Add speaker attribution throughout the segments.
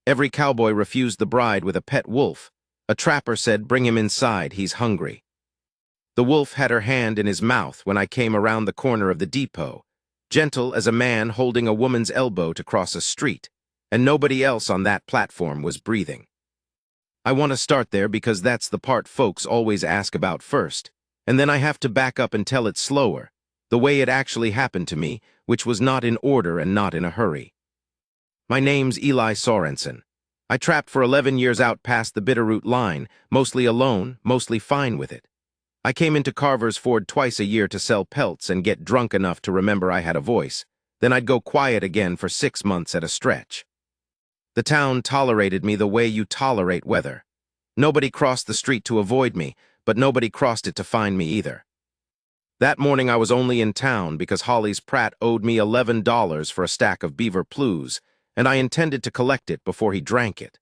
Speaker 1: Every cowboy refused the bride with a pet wolf. A trapper said, "Bring him inside, he's hungry." The wolf had her hand in his mouth when I came around the corner of the depot, gentle as a man holding a woman's elbow to cross a street, and nobody else on that platform was breathing. I want to start there because that's the part folks always ask about first, and then I have to back up and tell it slower, the way it actually happened to me, which was not in order and not in a hurry. My name's Eli Sorensen. I trapped for 11 years out past the Bitterroot line, mostly alone, mostly fine with it. I came into Carver's Ford twice a year to sell pelts and get drunk enough to remember I had a voice. Then I'd go quiet again for 6 months at a stretch. The town tolerated me the way you tolerate weather. Nobody crossed the street to avoid me, but nobody crossed it to find me either. That morning I was only in town because Holly's Pratt owed me $11 for a stack of beaver plews, and I intended to collect it before he drank it.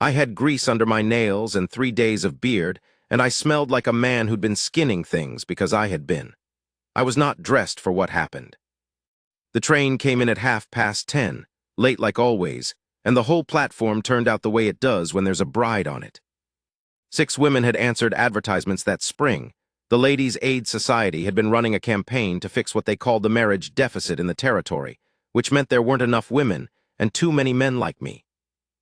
Speaker 1: I had grease under my nails and 3 days of beard, and I smelled like a man who'd been skinning things because I had been. I was not dressed for what happened. The train came in at 10:30, late like always, and the whole platform turned out the way it does when there's a bride on it. 6 women had answered advertisements that spring. The Ladies' Aid Society had been running a campaign to fix what they called the marriage deficit in the territory, which meant there weren't enough women and too many men like me.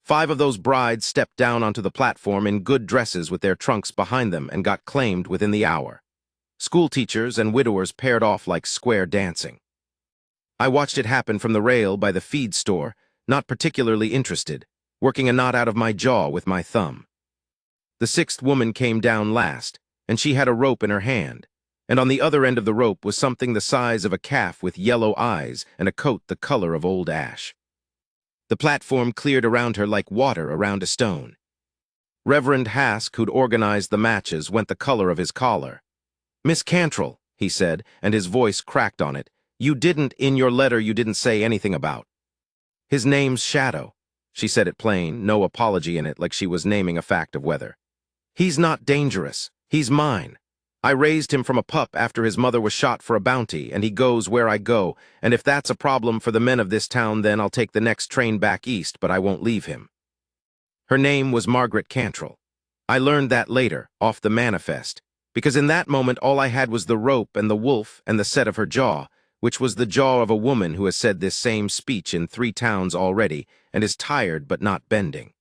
Speaker 1: 5 of those brides stepped down onto the platform in good dresses with their trunks behind them and got claimed within the hour. School teachers and widowers paired off like square dancing. I watched it happen from the rail by the feed store, not particularly interested, working a knot out of my jaw with my thumb. The 6th woman came down last, and she had a rope in her hand, and on the other end of the rope was something the size of a calf with yellow eyes and a coat the color of old ash. The platform cleared around her like water around a stone. Reverend Hask, who'd organized the matches, went the color of his collar. "Miss Cantrell," he said, and his voice cracked on it, in your letter you didn't say anything about." "His name's Shadow." She said it plain, no apology in it, like she was naming a fact of weather. "He's not dangerous. He's mine. I raised him from a pup after his mother was shot for a bounty, and he goes where I go, and if that's a problem for the men of this town, then I'll take the next train back east, but I won't leave him." Her name was Margaret Cantrell. I learned that later, off the manifest, because in that moment all I had was the rope and the wolf and the set of her jaw, which was the jaw of a woman who has said this same speech in 3 towns already and is tired but not bending.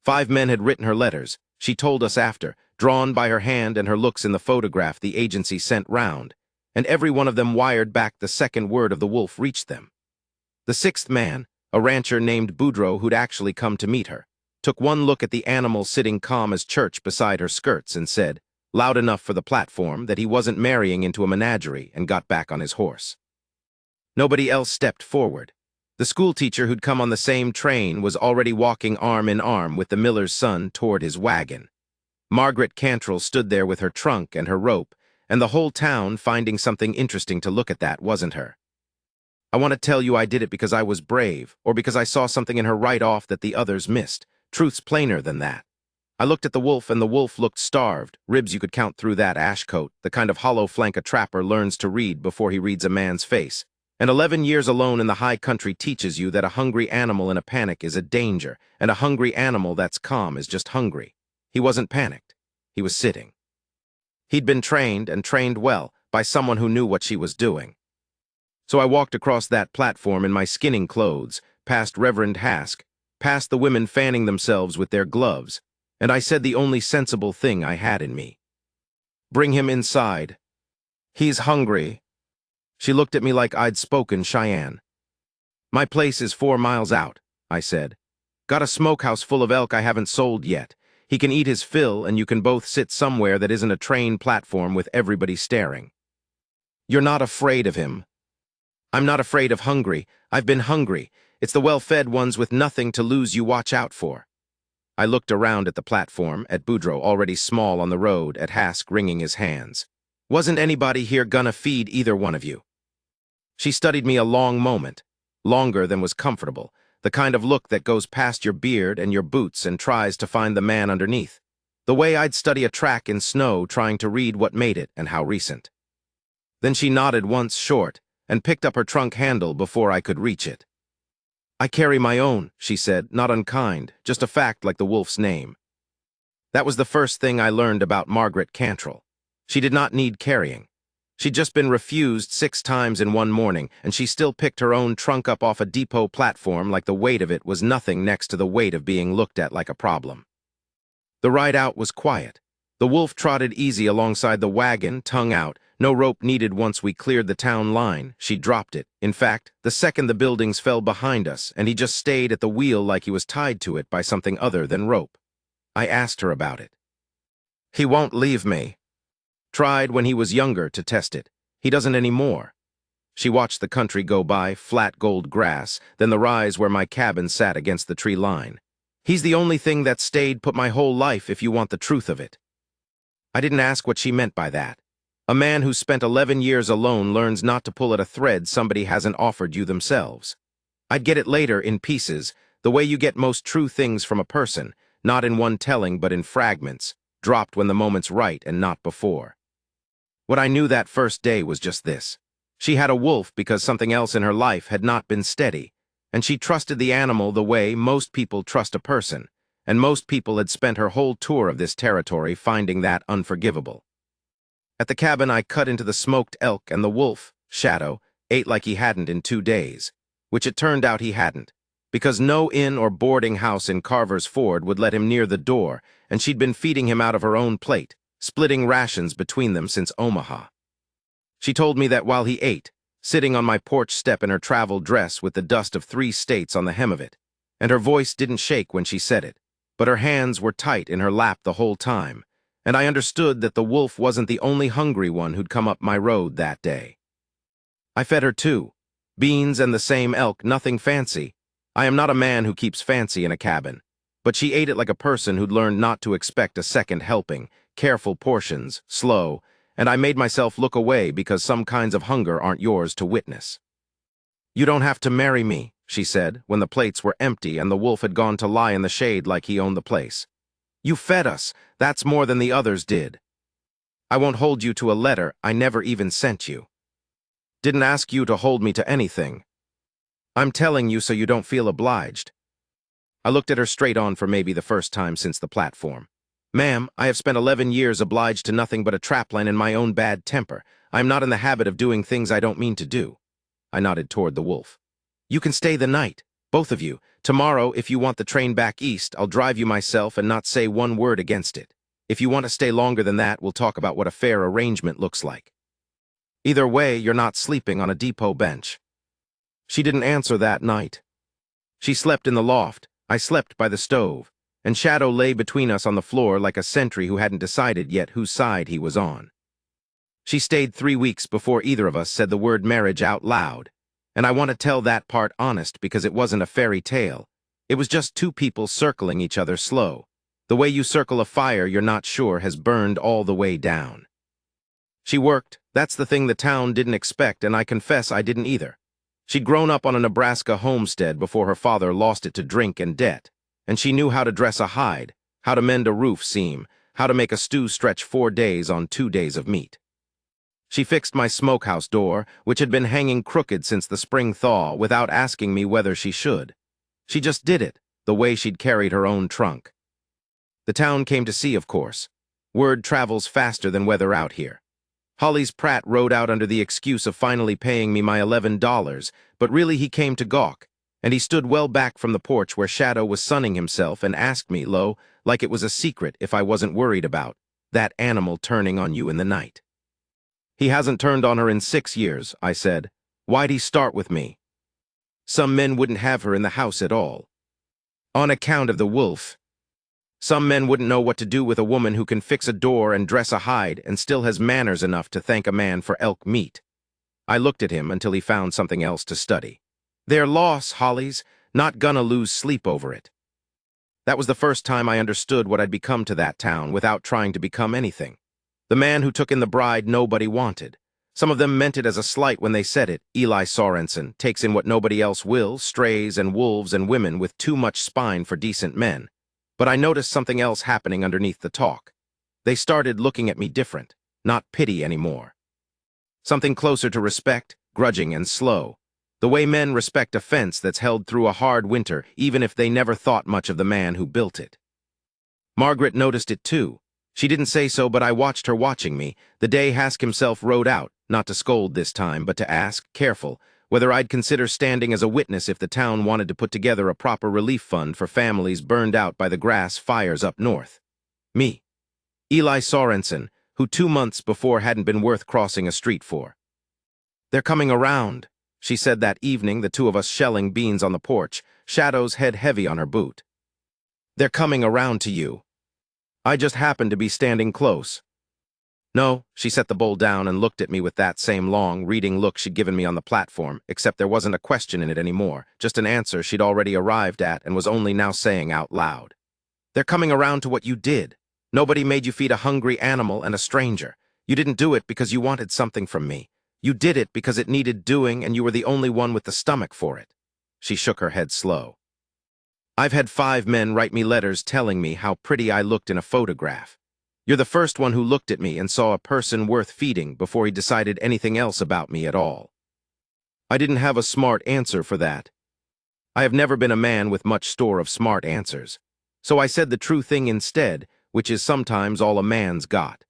Speaker 1: 5 men had written her letters, she told us after, drawn by her hand and her looks in the photograph the agency sent round, and every one of them wired back the second word of the wolf reached them. The 6th man, a rancher named Boudreaux who'd actually come to meet her, took one look at the animal sitting calm as church beside her skirts and said, loud enough for the platform, that he wasn't marrying into a menagerie and got back on his horse. Nobody else stepped forward. The schoolteacher who'd come on the same train was already walking arm in arm with the miller's son toward his wagon. Margaret Cantrell stood there with her trunk and her rope, and the whole town finding something interesting to look at that wasn't her. I want to tell you I did it because I was brave, or because I saw something in her right off that the others missed. Truth's plainer than that. I looked at the wolf, and the wolf looked starved, ribs you could count through that ash coat, the kind of hollow flank a trapper learns to read before he reads a man's face. And 11 years alone in the high country teaches you that a hungry animal in a panic is a danger, and a hungry animal that's calm is just hungry. He wasn't panicked. He was sitting. He'd been trained, and trained well, by someone who knew what she was doing. So I walked across that platform in my skinning clothes, past Reverend Hask, past the women fanning themselves with their gloves, and I said the only sensible thing I had in me. "Bring him inside. He's hungry." She looked at me like I'd spoken Cheyenne. "My place is 4 miles out," I said. "Got a smokehouse full of elk I haven't sold yet. He can eat his fill, and you can both sit somewhere that isn't a train platform with everybody staring." "You're not afraid of him." "I'm not afraid of hungry. I've been hungry. It's the well-fed ones with nothing to lose you watch out for." I looked around at the platform, at Boudreaux already small on the road, at Hask wringing his hands. "Wasn't anybody here gonna feed either one of you?" She studied me a long moment, longer than was comfortable, the kind of look that goes past your beard and your boots and tries to find the man underneath. The way I'd study a track in snow trying to read what made it and how recent. Then she nodded once short and picked up her trunk handle before I could reach it. I carry my own, she said, not unkind, just a fact like the wolf's name. That was the first thing I learned about Margaret Cantrell. She did not need carrying. She'd just been refused 6 times in one morning, and she still picked her own trunk up off a depot platform like the weight of it was nothing next to the weight of being looked at like a problem. The ride out was quiet. The wolf trotted easy alongside the wagon, tongue out. No rope needed once we cleared the town line. She dropped it. In fact, the second the buildings fell behind us, and he just stayed at the wheel like he was tied to it by something other than rope. I asked her about it. He won't leave me. Tried when he was younger to test it. He doesn't anymore. She watched the country go by, flat gold grass, then the rise where my cabin sat against the tree line. He's the only thing that stayed put my whole life if you want the truth of it. I didn't ask what she meant by that. A man who spent 11 years alone learns not to pull at a thread somebody hasn't offered you themselves. I'd get it later in pieces, the way you get most true things from a person, not in one telling but in fragments, dropped when the moment's right and not before. What I knew that first day was just this. She had a wolf because something else in her life had not been steady, and she trusted the animal the way most people trust a person, and most people had spent her whole tour of this territory finding that unforgivable. At the cabin I cut into the smoked elk, and the wolf, Shadow, ate like he hadn't in 2 days, which it turned out he hadn't, because no inn or boarding house in Carver's Ford would let him near the door, and she'd been feeding him out of her own plate, splitting rations between them since Omaha. She told me that while he ate, sitting on my porch step in her travel dress with the dust of 3 states on the hem of it, and her voice didn't shake when she said it, but her hands were tight in her lap the whole time, and I understood that the wolf wasn't the only hungry one who'd come up my road that day. I fed her too. Beans and the same elk, nothing fancy. I am not a man who keeps fancy in a cabin, but she ate it like a person who'd learned not to expect a second helping, careful portions, slow, and I made myself look away because some kinds of hunger aren't yours to witness. You don't have to marry me, she said, when the plates were empty and the wolf had gone to lie in the shade like he owned the place. You fed us. That's more than the others did. I won't hold you to a letter I never even sent you. Didn't ask you to hold me to anything. I'm telling you so you don't feel obliged. I looked at her straight on for maybe the first time since the platform. Ma'am, I have spent 11 years obliged to nothing but a trapline and my own bad temper. I am not in the habit of doing things I don't mean to do. I nodded toward the wolf. You can stay the night, both of you. Tomorrow, if you want the train back east, I'll drive you myself and not say one word against it. If you want to stay longer than that, we'll talk about what a fair arrangement looks like. Either way, you're not sleeping on a depot bench. She didn't answer that night. She slept in the loft. I slept by the stove, and Shadow lay between us on the floor like a sentry who hadn't decided yet whose side he was on. She stayed 3 weeks before either of us said the word marriage out loud, and I want to tell that part honest because it wasn't a fairy tale. It was just 2 people circling each other slow. The way you circle a fire you're not sure has burned all the way down. She worked. That's the thing the town didn't expect, and I confess I didn't either. She'd grown up on a Nebraska homestead before her father lost it to drink and debt, and she knew how to dress a hide, how to mend a roof seam, how to make a stew stretch 4 days on 2 days of meat. She fixed my smokehouse door, which had been hanging crooked since the spring thaw, without asking me whether she should. She just did it, the way she'd carried her own trunk. The town came to see, of course. Word travels faster than weather out here. Holly's Pratt rode out under the excuse of finally paying me my $11, but really he came to gawk, and he stood well back from the porch where Shadow was sunning himself and asked me, low, like it was a secret if I wasn't worried about that animal turning on you in the night. He hasn't turned on her in 6 years, I said. Why'd he start with me? Some men wouldn't have her in the house at all. On account of the wolf. Some men wouldn't know what to do with a woman who can fix a door and dress a hide and still has manners enough to thank a man for elk meat. I looked at him until he found something else to study. Their loss, Holly's, not gonna lose sleep over it. That was the first time I understood what I'd become to that town without trying to become anything. The man who took in the bride nobody wanted. Some of them meant it as a slight when they said it. Eli Sorensen takes in what nobody else will, strays and wolves and women with too much spine for decent men. But I noticed something else happening underneath the talk. They started looking at me different, not pity anymore. Something closer to respect, grudging and slow. The way men respect a fence that's held through a hard winter, even if they never thought much of the man who built it. Margaret noticed it too. She didn't say so, but I watched her watching me, the day Hask himself rode out, not to scold this time, but to ask, careful, whether I'd consider standing as a witness if the town wanted to put together a proper relief fund for families burned out by the grass fires up north. Me, Eli Sorensen, who 2 months before hadn't been worth crossing a street for. "They're coming around," she said that evening, the two of us shelling beans on the porch, Shadow's head heavy on her boot. "They're coming around to you." I just happened to be standing close. "No," she set the bowl down and looked at me with that same long, reading look she'd given me on the platform, except there wasn't a question in it anymore, just an answer she'd already arrived at and was only now saying out loud. "They're coming around to what you did. Nobody made you feed a hungry animal and a stranger. You didn't do it because you wanted something from me. You did it because it needed doing and you were the only one with the stomach for it." She shook her head slow. "I've had 5 men write me letters telling me how pretty I looked in a photograph. You're the first one who looked at me and saw a person worth feeding before he decided anything else about me at all." I didn't have a smart answer for that. I have never been a man with much store of smart answers. So I said the true thing instead, which is sometimes all a man's got.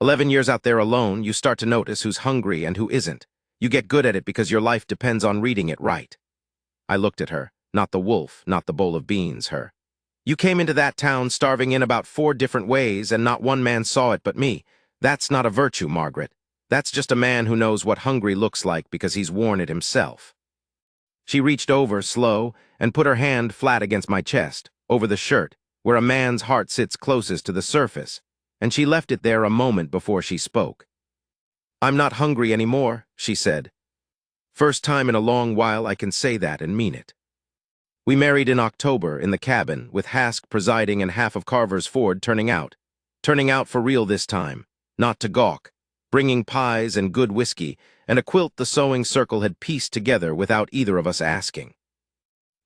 Speaker 1: 11 years out there alone, you start to notice who's hungry and who isn't. You get good at it because your life depends on reading it right. I looked at her. Not the wolf, not the bowl of beans, her. "You came into that town starving in about 4 different ways, and not one man saw it but me. That's not a virtue, Margaret. That's just a man who knows what hungry looks like because he's worn it himself." She reached over, slow, and put her hand flat against my chest, over the shirt, where a man's heart sits closest to the surface, and she left it there a moment before she spoke. "I'm not hungry anymore," she said. "First time in a long while I can say that and mean it." We married in October in the cabin, with Hask presiding and half of Carver's Ford turning out. Turning out for real this time, not to gawk, bringing pies and good whiskey, and a quilt the sewing circle had pieced together without either of us asking.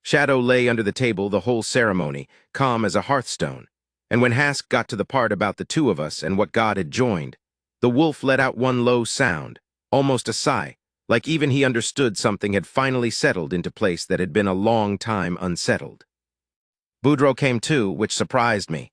Speaker 1: Shadow lay under the table the whole ceremony, calm as a hearthstone, and when Hask got to the part about the 2 of us and what God had joined, the wolf let out one low sound, almost a sigh, like even he understood something had finally settled into place that had been a long time unsettled. Boudreaux came too, which surprised me.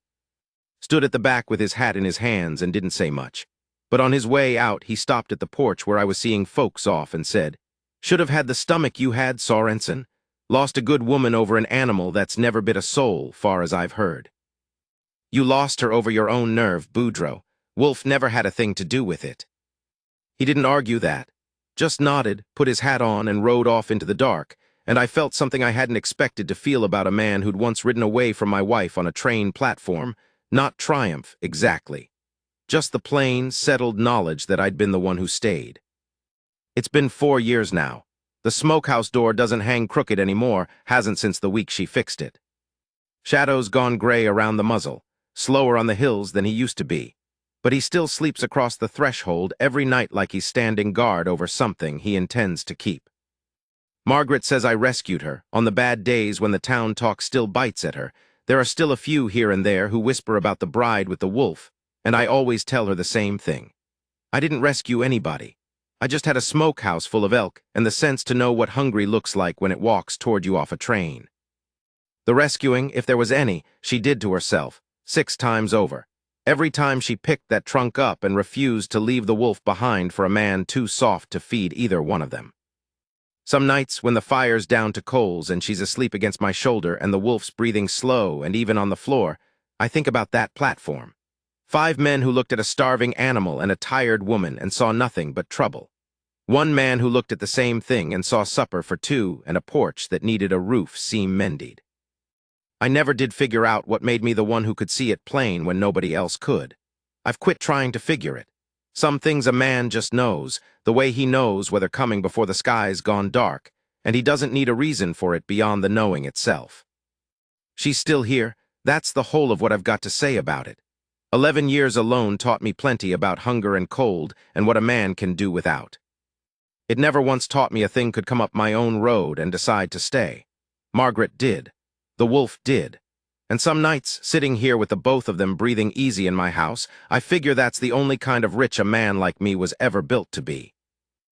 Speaker 1: Stood at the back with his hat in his hands and didn't say much. But on his way out, he stopped at the porch where I was seeing folks off and said, "Should have had the stomach you had, Sorensen. Lost a good woman over an animal that's never bit a soul, far as I've heard." "You lost her over your own nerve, Boudreaux. Wolf never had a thing to do with it." He didn't argue that. Just nodded, put his hat on, and rode off into the dark, and I felt something I hadn't expected to feel about a man who'd once ridden away from my wife on a train platform. Not triumph, exactly. Just the plain, settled knowledge that I'd been the one who stayed. It's been 4 years now. The smokehouse door doesn't hang crooked anymore, hasn't since the week she fixed it. Shadow's gone gray around the muzzle, slower on the hills than he used to be. But he still sleeps across the threshold every night like he's standing guard over something he intends to keep. Margaret says I rescued her. On the bad days when the town talk still bites at her, there are still a few here and there who whisper about the bride with the wolf, and I always tell her the same thing. I didn't rescue anybody. I just had a smokehouse full of elk and the sense to know what hungry looks like when it walks toward you off a train. The rescuing, if there was any, she did to herself, 6 times over. Every time she picked that trunk up and refused to leave the wolf behind for a man too soft to feed either one of them. Some nights when the fire's down to coals and she's asleep against my shoulder and the wolf's breathing slow and even on the floor, I think about that platform. 5 men who looked at a starving animal and a tired woman and saw nothing but trouble. 1 man who looked at the same thing and saw supper for 2 and a porch that needed a roof seam mended. I never did figure out what made me the one who could see it plain when nobody else could. I've quit trying to figure it. Some things a man just knows, the way he knows whether coming before the sky's gone dark, and he doesn't need a reason for it beyond the knowing itself. She's still here. That's the whole of what I've got to say about it. 11 years alone taught me plenty about hunger and cold and what a man can do without. It never once taught me a thing could come up my own road and decide to stay. Margaret did. The wolf did. And some nights, sitting here with the both of them breathing easy in my house, I figure that's the only kind of rich a man like me was ever built to be.